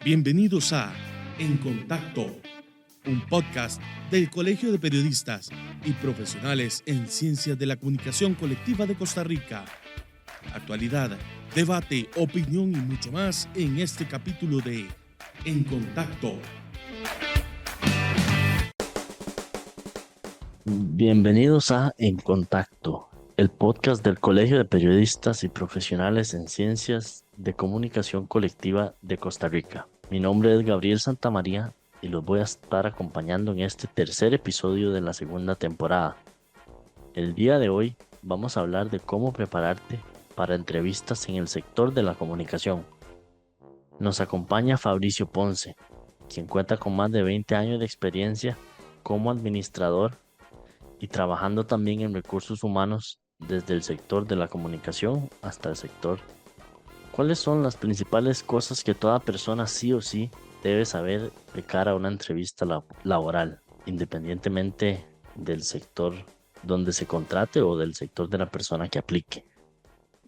Bienvenidos a En Contacto, un podcast del Colegio de Periodistas y Profesionales en Ciencias de la Comunicación Colectiva de Costa Rica. Actualidad, debate, opinión y mucho más en este capítulo de En Contacto. Bienvenidos a En Contacto, el podcast del Colegio de Periodistas y Profesionales en Ciencias de Comunicación Colectiva de Costa Rica. Mi nombre es Gabriel Santamaría y los voy a estar acompañando en este tercer episodio de la segunda temporada. El día de hoy vamos a hablar de cómo prepararte para entrevistas en el sector de la comunicación. Nos acompaña Fabricio Ponce, quien cuenta con más de 20 años de experiencia como administrador y trabajando también en recursos humanos desde el sector de la comunicación hasta el sector. ¿Cuáles son las principales cosas que toda persona sí o sí debe saber de cara a una entrevista laboral, independientemente del sector donde se contrate o del sector de la persona que aplique?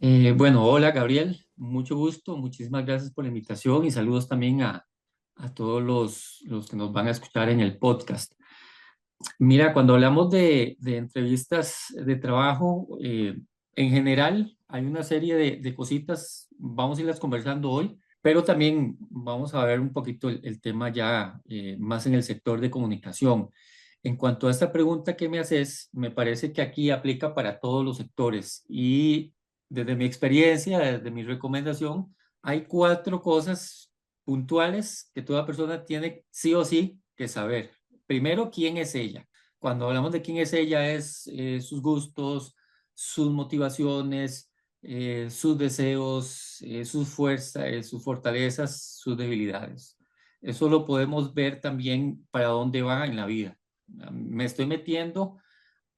Hola Gabriel, mucho gusto, muchísimas gracias por la invitación y saludos también a todos los que nos van a escuchar en el podcast. Mira, cuando hablamos de entrevistas de trabajo, en general hay una serie de cositas, vamos a irlas conversando hoy, pero también vamos a ver un poquito el tema ya más en el sector de comunicación. En cuanto a esta pregunta que me haces, me parece que aquí aplica para todos los sectores y desde mi experiencia, desde mi recomendación, hay 4 cosas puntuales que toda persona tiene sí o sí que saber. Primero, ¿quién es ella? Cuando hablamos de quién es ella, es sus gustos, sus motivaciones, sus deseos, sus fuerzas, sus fortalezas, sus debilidades. Eso lo podemos ver también para dónde va en la vida. Me estoy metiendo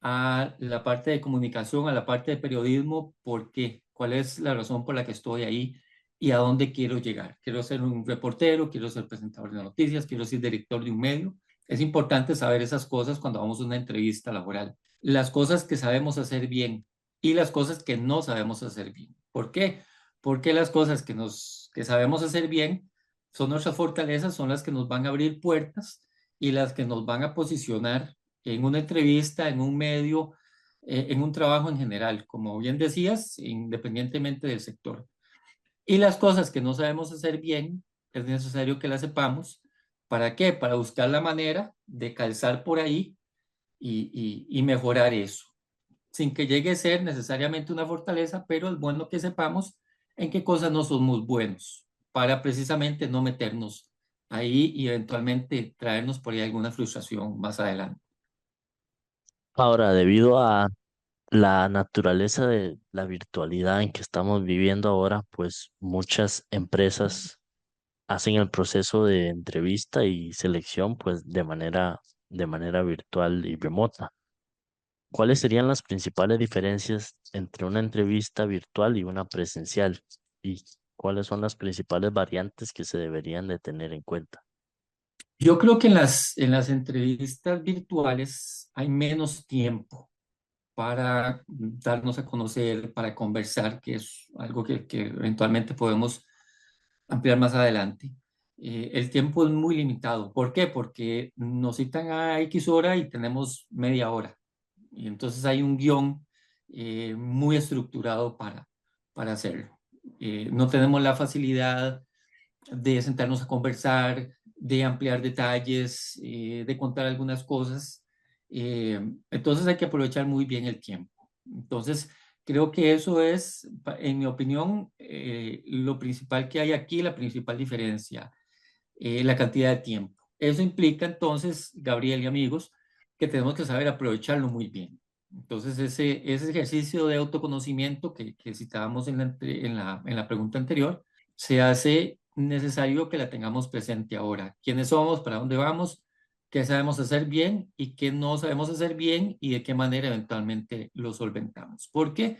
a la parte de comunicación, a la parte de periodismo, ¿por qué? ¿Cuál es la razón por la que estoy ahí y a dónde quiero llegar? Quiero ser un reportero, quiero ser presentador de noticias, quiero ser director de un medio. Es importante saber esas cosas cuando vamos a una entrevista laboral. Las cosas que sabemos hacer bien y las cosas que no sabemos hacer bien. ¿Por qué? Porque las cosas que sabemos hacer bien son nuestras fortalezas, son las que nos van a abrir puertas y las que nos van a posicionar en una entrevista, en un medio, en un trabajo en general, como bien decías, independientemente del sector. Y las cosas que no sabemos hacer bien, es necesario que las sepamos. ¿Para qué? Para buscar la manera de calzar por ahí y mejorar eso, sin que llegue a ser necesariamente una fortaleza, pero es bueno que sepamos en qué cosas no somos buenos, para precisamente no meternos ahí y eventualmente traernos por ahí alguna frustración más adelante. Ahora, debido a la naturaleza de la virtualidad en que estamos viviendo ahora, pues muchas empresas hacen el proceso de entrevista y selección pues de manera virtual y remota. ¿Cuáles serían las principales diferencias entre una entrevista virtual y una presencial? ¿Y cuáles son las principales variantes que se deberían de tener en cuenta? Yo creo que en las entrevistas virtuales hay menos tiempo para darnos a conocer, para conversar, que es algo que eventualmente podemos ampliar más adelante. El tiempo es muy limitado. ¿Por qué? Porque nos citan a X hora y tenemos media hora. Y entonces hay un guión muy estructurado para hacerlo. No tenemos la facilidad de sentarnos a conversar, de ampliar detalles, de contar algunas cosas. Entonces hay que aprovechar muy bien el tiempo. Entonces, creo que eso es, en mi opinión, lo principal que hay aquí, la principal diferencia, la cantidad de tiempo. Eso implica entonces, Gabriel y amigos, que tenemos que saber aprovecharlo muy bien. Entonces, ese ejercicio de autoconocimiento que citábamos en la pregunta anterior, se hace necesario que la tengamos presente ahora. ¿Quiénes somos? ¿Para dónde vamos? ¿Qué sabemos hacer bien y qué no sabemos hacer bien y de qué manera eventualmente lo solventamos? Porque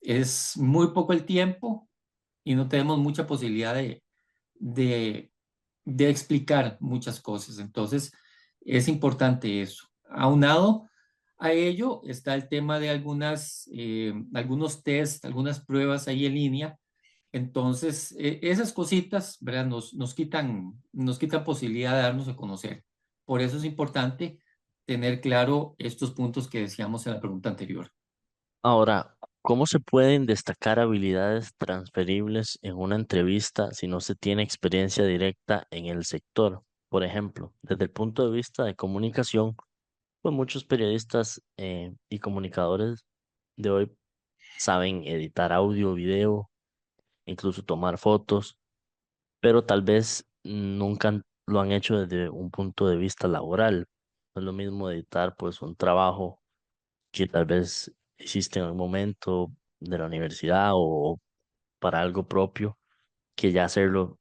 es muy poco el tiempo y no tenemos mucha posibilidad de, de explicar muchas cosas. Entonces, es importante eso. Aunado a ello está el tema de algunos test, algunas pruebas ahí en línea Entonces, esas cositas, ¿verdad? Nos quitan posibilidad de darnos a conocer. Por eso es importante tener claro estos puntos que decíamos en la pregunta anterior. Ahora, ¿cómo se pueden destacar habilidades transferibles en una entrevista si no se tiene experiencia directa en el sector? Por ejemplo, desde el punto de vista de comunicación, pues muchos periodistas y comunicadores de hoy saben editar audio, video, incluso tomar fotos, pero tal vez nunca lo han hecho desde un punto de vista laboral. No es lo mismo editar pues un trabajo que tal vez hiciste en un momento de la universidad o para algo propio, que ya hacerlo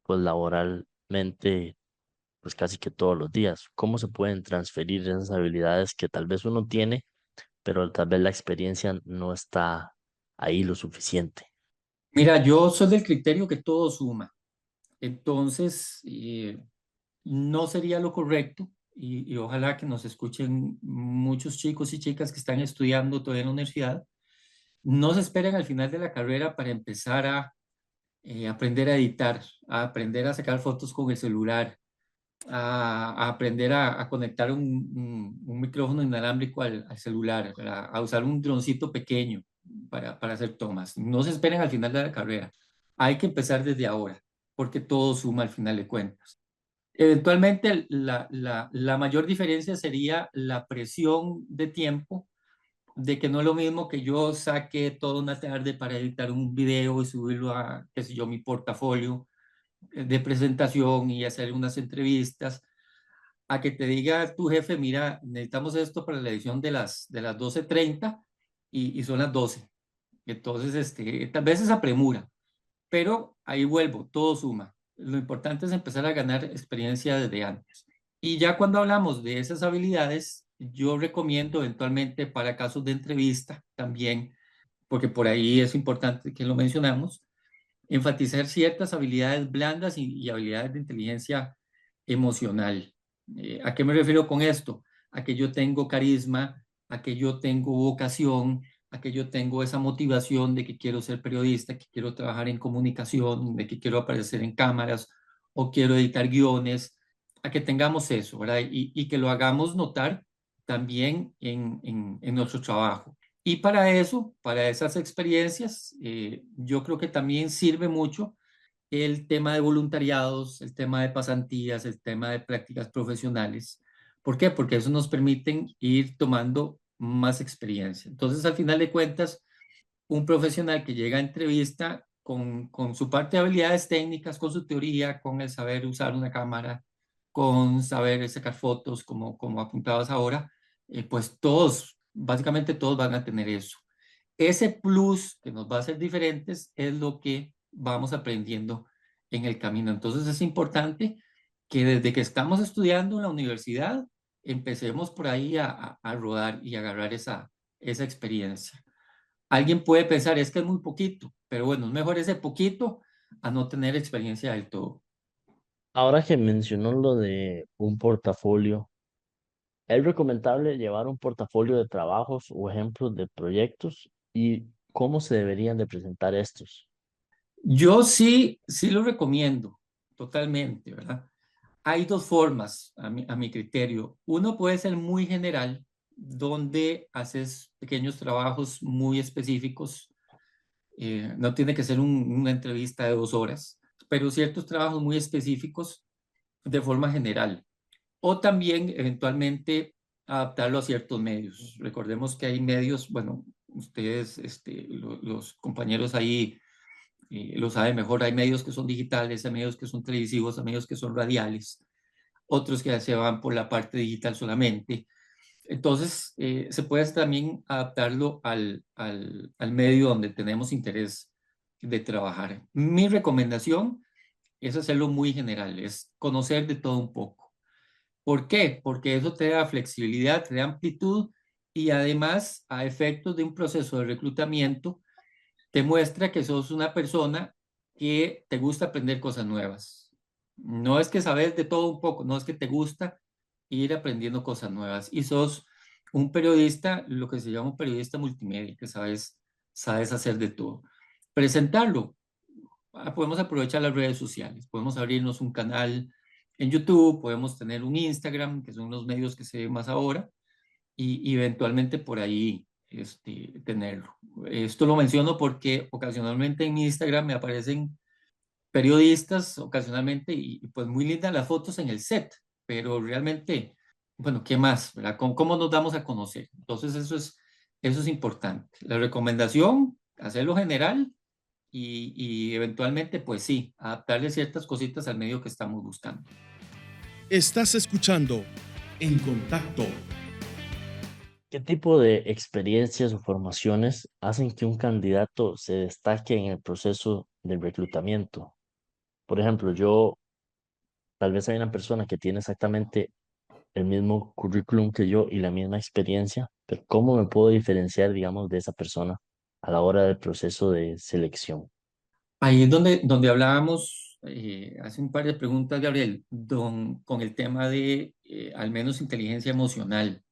pues laboralmente pues casi que todos los días. ¿Cómo se pueden transferir esas habilidades que tal vez uno tiene, pero tal vez la experiencia no está ahí lo suficiente? Mira, yo soy del criterio que todo suma. Entonces, no sería lo correcto y ojalá que nos escuchen muchos chicos y chicas que están estudiando todavía en la universidad. No se esperen al final de la carrera para empezar a aprender a editar, a aprender a sacar fotos con el celular, a aprender a conectar un micrófono inalámbrico al celular, a usar un droncito pequeño para hacer tomas. No se esperen al final de la carrera. Hay que empezar desde ahora, porque todo suma al final de cuentas. Eventualmente, la mayor diferencia sería la presión de tiempo, de que no es lo mismo que yo saque toda una tarde para editar un video y subirlo a, qué sé yo, mi portafolio de presentación y hacer unas entrevistas, a que te diga tu jefe, mira, necesitamos esto para la edición de las 12:30 y son las 12. Entonces, tal vez es premura, pero ahí vuelvo, todo suma. Lo importante es empezar a ganar experiencia desde antes. Y ya cuando hablamos de esas habilidades, yo recomiendo eventualmente para casos de entrevista también, porque por ahí es importante que lo mencionamos, enfatizar ciertas habilidades blandas y habilidades de inteligencia emocional. ¿A qué me refiero con esto? A que yo tengo carisma, a que yo tengo vocación, a que yo tengo esa motivación de que quiero ser periodista, que quiero trabajar en comunicación, de que quiero aparecer en cámaras o quiero editar guiones, a que tengamos eso, ¿verdad? Y que lo hagamos notar también en nuestro trabajo. Y para eso, para esas experiencias, yo creo que también sirve mucho el tema de voluntariados, el tema de pasantías, el tema de prácticas profesionales. ¿Por qué? Porque eso nos permiten ir tomando más experiencia. Entonces, al final de cuentas, un profesional que llega a entrevista con su parte de habilidades técnicas, con su teoría, con el saber usar una cámara, con saber sacar fotos, como apuntabas ahora, pues todos, básicamente todos van a tener eso. Ese plus que nos va a hacer diferentes es lo que vamos aprendiendo en el camino. Entonces es importante que desde que estamos estudiando en la universidad, empecemos por ahí a rodar y agarrar esa experiencia. Alguien puede pensar, es que es muy poquito, pero bueno, es mejor ese poquito a no tener experiencia del todo. Ahora que mencionó lo de un portafolio, ¿es recomendable llevar un portafolio de trabajos o ejemplos de proyectos y cómo se deberían de presentar estos? Yo sí lo recomiendo totalmente, ¿verdad? Hay dos formas, a mi criterio. Uno puede ser muy general, donde haces pequeños trabajos muy específicos. No tiene que ser una entrevista de 2 horas, pero ciertos trabajos muy específicos de forma general. O también, eventualmente, adaptarlo a ciertos medios. Recordemos que hay medios, bueno, ustedes, los compañeros ahí lo saben mejor. Hay medios que son digitales, hay medios que son televisivos, hay medios que son radiales, otros que se van por la parte digital solamente. Entonces, se puede también adaptarlo al medio donde tenemos interés de trabajar. Mi recomendación es hacerlo muy general, es conocer de todo un poco. ¿Por qué? Porque eso te da flexibilidad, te da amplitud y además, a efectos de un proceso de reclutamiento, te muestra que sos una persona que te gusta aprender cosas nuevas. No es que sabes de todo un poco, no es que te gusta ir aprendiendo cosas nuevas. Y sos un periodista, lo que se llama un periodista multimedia, que sabes hacer de todo. Presentarlo. podemos aprovechar las redes sociales, podemos abrirnos un canal en YouTube, podemos tener un Instagram, que son los medios que se ven más ahora, y eventualmente por ahí tenerlo. Esto lo menciono porque ocasionalmente en mi Instagram me aparecen periodistas, ocasionalmente, y pues muy lindas las fotos en el set, pero realmente, bueno, ¿qué más? ¿Verdad? ¿Cómo nos damos a conocer? Entonces eso es importante. La recomendación, hacerlo general y eventualmente, pues sí, adaptarle ciertas cositas al medio que estamos buscando. Estás escuchando En Contacto. ¿Qué tipo de experiencias o formaciones hacen que un candidato se destaque en el proceso de reclutamiento? Por ejemplo, tal vez hay una persona que tiene exactamente el mismo currículum que yo y la misma experiencia, pero ¿cómo me puedo diferenciar, digamos, de esa persona a la hora del proceso de selección? Ahí es donde hablábamos hace un par de preguntas, Gabriel, con el tema de al menos inteligencia emocional.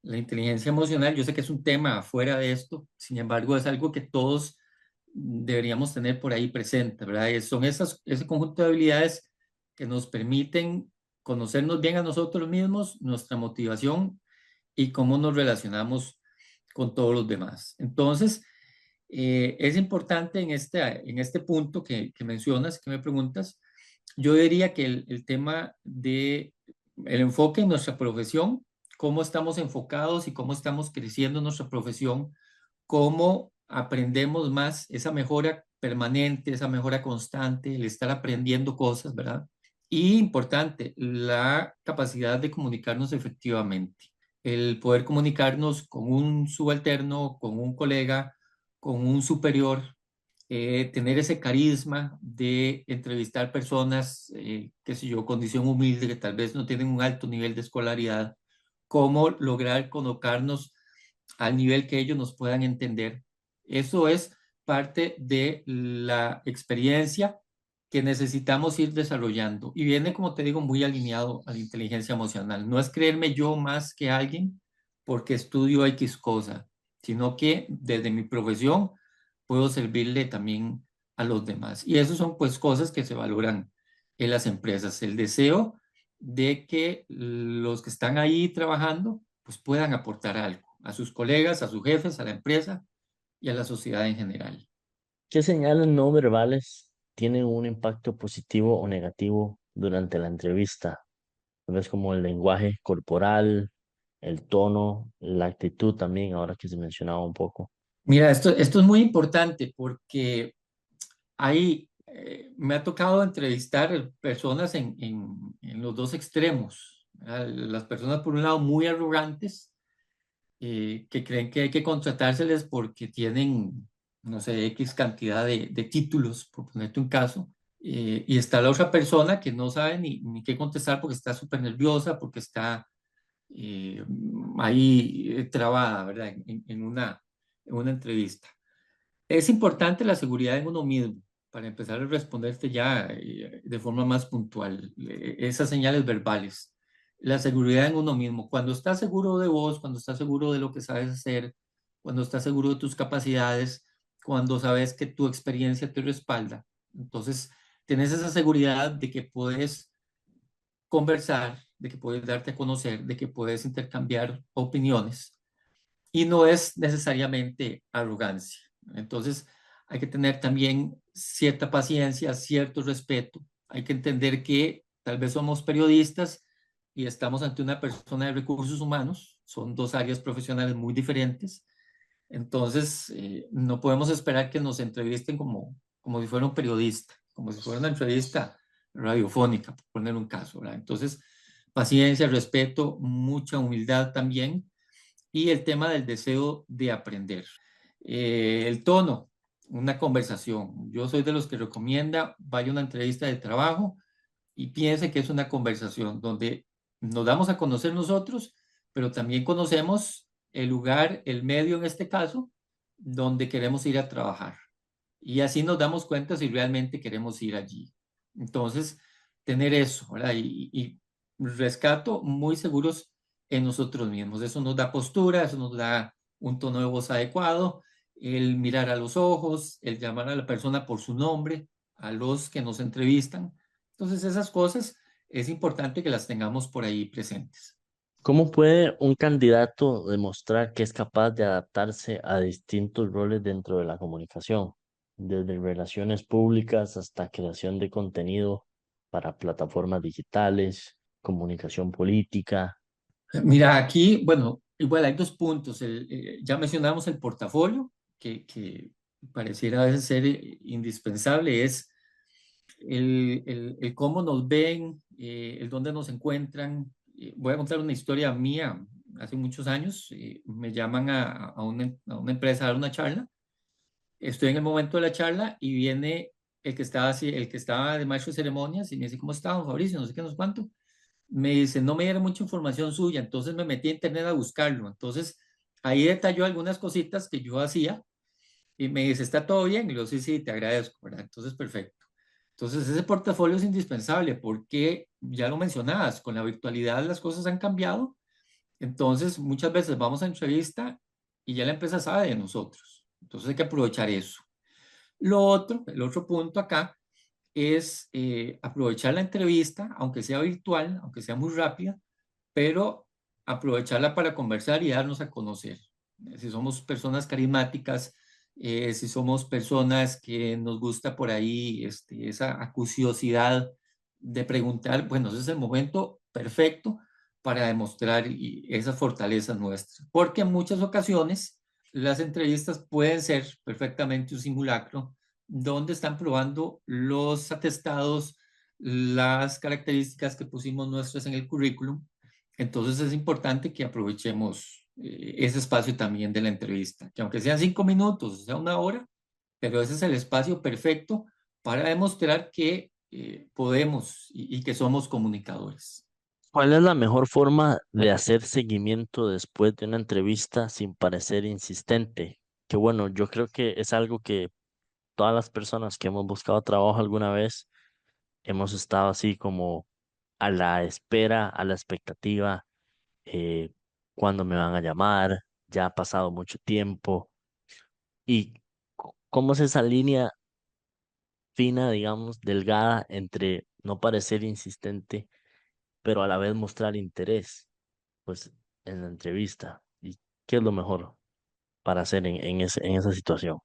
La inteligencia emocional, yo sé que es un tema fuera de esto, sin embargo, es algo que todos deberíamos tener por ahí presente, ¿verdad? Son ese conjunto de habilidades que nos permiten conocernos bien a nosotros mismos, nuestra motivación y cómo nos relacionamos con todos los demás. Entonces, es importante en este punto que mencionas, que me preguntas, yo diría que el tema de el enfoque en nuestra profesión, cómo estamos enfocados y cómo estamos creciendo en nuestra profesión, cómo aprendemos más, esa mejora permanente, esa mejora constante, el estar aprendiendo cosas, ¿verdad? Y importante, la capacidad de comunicarnos efectivamente, el poder comunicarnos con un subalterno, con un colega, con un superior, tener ese carisma de entrevistar personas, qué sé yo, condición humilde, que tal vez no tienen un alto nivel de escolaridad, cómo lograr colocarnos al nivel que ellos nos puedan entender. Eso es parte de la experiencia que necesitamos ir desarrollando y viene, como te digo, muy alineado a la inteligencia emocional. No es creerme yo más que alguien porque estudio X cosa, sino que desde mi profesión puedo servirle también a los demás. Y eso son pues cosas que se valoran en las empresas. El deseo de que los que están ahí trabajando pues puedan aportar algo a sus colegas, a sus jefes, a la empresa y a la sociedad en general. ¿Qué señales no verbales tienen un impacto positivo o negativo durante la entrevista? Tal vez como el lenguaje corporal, el tono, la actitud también, ahora que se mencionaba un poco. Mira, esto es muy importante porque ahí me ha tocado entrevistar personas en los dos extremos. ¿Verdad? Las personas, por un lado, muy arrogantes, que creen que hay que contratárseles porque tienen, no sé, X cantidad de títulos, por ponerte un caso. Y está la otra persona que no sabe ni qué contestar porque está súper nerviosa, porque está eh, ahí trabada, ¿verdad? En una entrevista. Es importante la seguridad en uno mismo para empezar a responderte ya de forma más puntual, esas señales verbales. La seguridad en uno mismo. Cuando estás seguro de vos, cuando estás seguro de lo que sabes hacer, cuando estás seguro de tus capacidades, cuando sabes que tu experiencia te respalda, entonces tienes esa seguridad de que puedes conversar, de que puedes darte a conocer, de que puedes intercambiar opiniones y no es necesariamente arrogancia. Entonces, hay que tener también cierta paciencia, cierto respeto. Hay que entender que tal vez somos periodistas y estamos ante una persona de recursos humanos. Son dos áreas profesionales muy diferentes. Entonces, no podemos esperar que nos entrevisten como si fuera un periodista, como si fuera una entrevista radiofónica, por poner un caso, ¿verdad? Entonces, paciencia, respeto, mucha humildad también y el tema del deseo de aprender. El tono, una conversación. Yo soy de los que recomienda, vaya a una entrevista de trabajo y piense que es una conversación donde nos damos a conocer nosotros, pero también conocemos el lugar, el medio en este caso, donde queremos ir a trabajar. Y así nos damos cuenta si realmente queremos ir allí. Entonces, tener eso, ¿verdad? Y rescato muy seguros en nosotros mismos. Eso nos da postura, eso nos da un tono de voz adecuado, el mirar a los ojos, el llamar a la persona por su nombre, a los que nos entrevistan. Entonces, esas cosas es importante que las tengamos por ahí presentes. ¿Cómo puede un candidato demostrar que es capaz de adaptarse a distintos roles dentro de la comunicación, desde relaciones públicas hasta creación de contenido para plataformas digitales, comunicación política? Mira, aquí, bueno, igual hay dos puntos. Ya mencionamos el portafolio, que pareciera a veces ser indispensable, es el cómo nos ven, el dónde nos encuentran. Voy a contar una historia mía. Hace muchos años me llaman a una empresa a dar una charla. Estoy en el momento de la charla y viene el que estaba de maestro de ceremonias y me dice, ¿cómo está, don Fabricio? No sé qué, no sé cuánto. Me dice, no me diera mucha información suya, entonces me metí a internet a buscarlo. Entonces ahí detalló algunas cositas que yo hacía y me dice, ¿está todo bien? Y yo, sí, sí, te agradezco, ¿verdad? Entonces, perfecto. Entonces, ese portafolio es indispensable porque, ya lo mencionabas, con la virtualidad las cosas han cambiado. Entonces, muchas veces vamos a entrevista y ya la empresa sabe de nosotros. Entonces, hay que aprovechar eso. El otro punto acá es aprovechar la entrevista, aunque sea virtual, aunque sea muy rápida, pero aprovecharla para conversar y darnos a conocer. Si somos personas carismáticas, si somos personas que nos gusta por ahí esa acuciosidad de preguntar, bueno, ese es el momento perfecto para demostrar esas fortalezas nuestras, porque en muchas ocasiones las entrevistas pueden ser perfectamente un simulacro donde están probando los atestados, las características que pusimos nuestras en el currículum. Entonces es importante que aprovechemos ese espacio también de la entrevista, que aunque sean 5 minutos, o sea una hora, pero ese es el espacio perfecto para demostrar que podemos y que somos comunicadores. ¿Cuál es la mejor forma de hacer seguimiento después de una entrevista sin parecer insistente? Que bueno, yo creo que es algo que todas las personas que hemos buscado trabajo alguna vez hemos estado así como a la espera, a la expectativa, eh, cuándo me van a llamar, ya ha pasado mucho tiempo y cómo es esa línea fina, digamos, delgada entre no parecer insistente, pero a la vez mostrar interés, pues, en la entrevista. ¿Y qué es lo mejor para hacer en esa situación?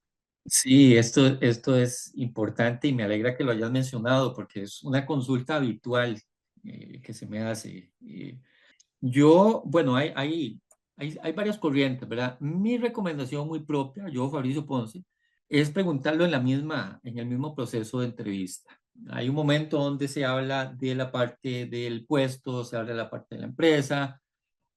Sí, esto es importante y me alegra que lo hayas mencionado porque es una consulta habitual que se me hace. Bueno, hay varias corrientes, ¿verdad? Mi recomendación muy propia, yo, Fabricio Ponce, es preguntarlo en el mismo proceso de entrevista. Hay un momento donde se habla de la parte del puesto, se habla de la parte de la empresa,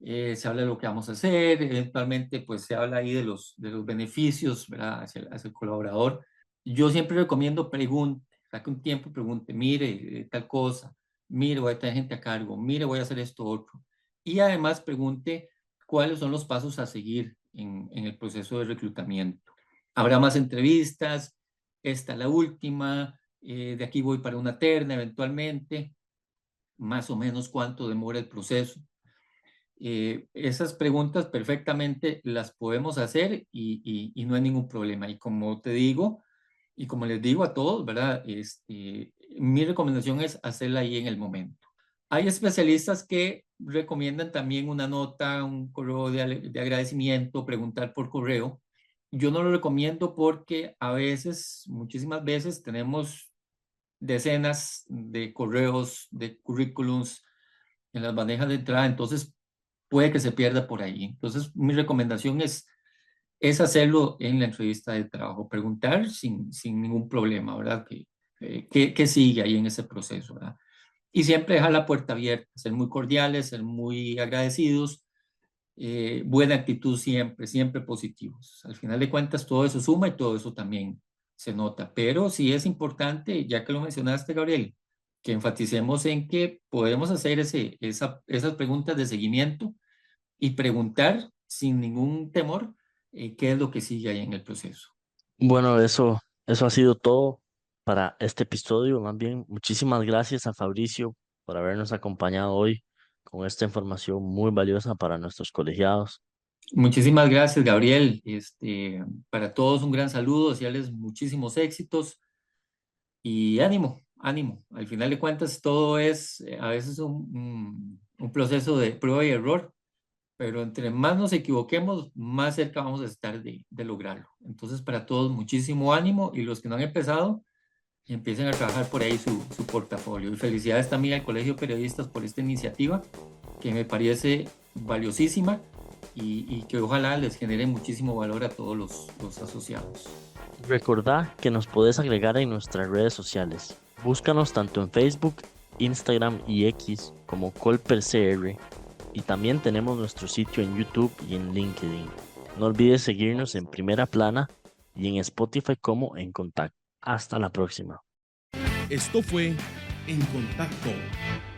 se habla de lo que vamos a hacer, eventualmente pues se habla ahí de los beneficios, ¿verdad? Hacia el colaborador. Yo siempre recomiendo pregunte, saque un tiempo y pregunte, mire, tal cosa, mire, voy a tener gente a cargo, mire, voy a hacer esto otro. Y además pregunte cuáles son los pasos a seguir en el proceso de reclutamiento. Habrá más entrevistas, esta la última, de aquí voy para una terna eventualmente, más o menos cuánto demora el proceso. Esas preguntas perfectamente las podemos hacer y no hay ningún problema. Y como te digo, y como les digo a todos, ¿verdad? Mi recomendación es hacerla ahí en el momento. Hay especialistas que recomiendan también una nota, un correo de agradecimiento, preguntar por correo. Yo no lo recomiendo porque a veces, muchísimas veces, tenemos decenas de correos, de currículums en las bandejas de entrada, entonces puede que se pierda por ahí. Entonces, mi recomendación es hacerlo en la entrevista de trabajo, preguntar sin ningún problema, ¿verdad? ¿Qué sigue ahí en ese proceso, ¿verdad? Y siempre dejar la puerta abierta, ser muy cordiales, ser muy agradecidos, buena actitud siempre, siempre positivos. Al final de cuentas, todo eso suma y todo eso también se nota. Pero sí es importante, ya que lo mencionaste, Gabriel, que enfaticemos en que podemos hacer esas preguntas de seguimiento y preguntar sin ningún temor qué es lo que sigue ahí en el proceso. Bueno, eso ha sido todo para este episodio. Más bien, muchísimas gracias a Fabricio por habernos acompañado hoy con esta información muy valiosa para nuestros colegiados. Muchísimas gracias, Gabriel. Para todos un gran saludo, desearles muchísimos éxitos y ánimo, ánimo. Al final de cuentas, todo es a veces un proceso de prueba y error, pero entre más nos equivoquemos, más cerca vamos a estar de lograrlo. Entonces, para todos, muchísimo ánimo y los que no han empezado, empiecen a trabajar por ahí su portafolio. Y felicidades también al Colegio de Periodistas por esta iniciativa que me parece valiosísima y que ojalá les genere muchísimo valor a todos los asociados. Recordá que nos podés agregar en nuestras redes sociales. Búscanos tanto en Facebook, Instagram y X como ColperCR, y también tenemos nuestro sitio en YouTube y en LinkedIn. No olvides seguirnos en Primera Plana y en Spotify como En Contacto. Hasta la próxima. Esto fue En Contacto,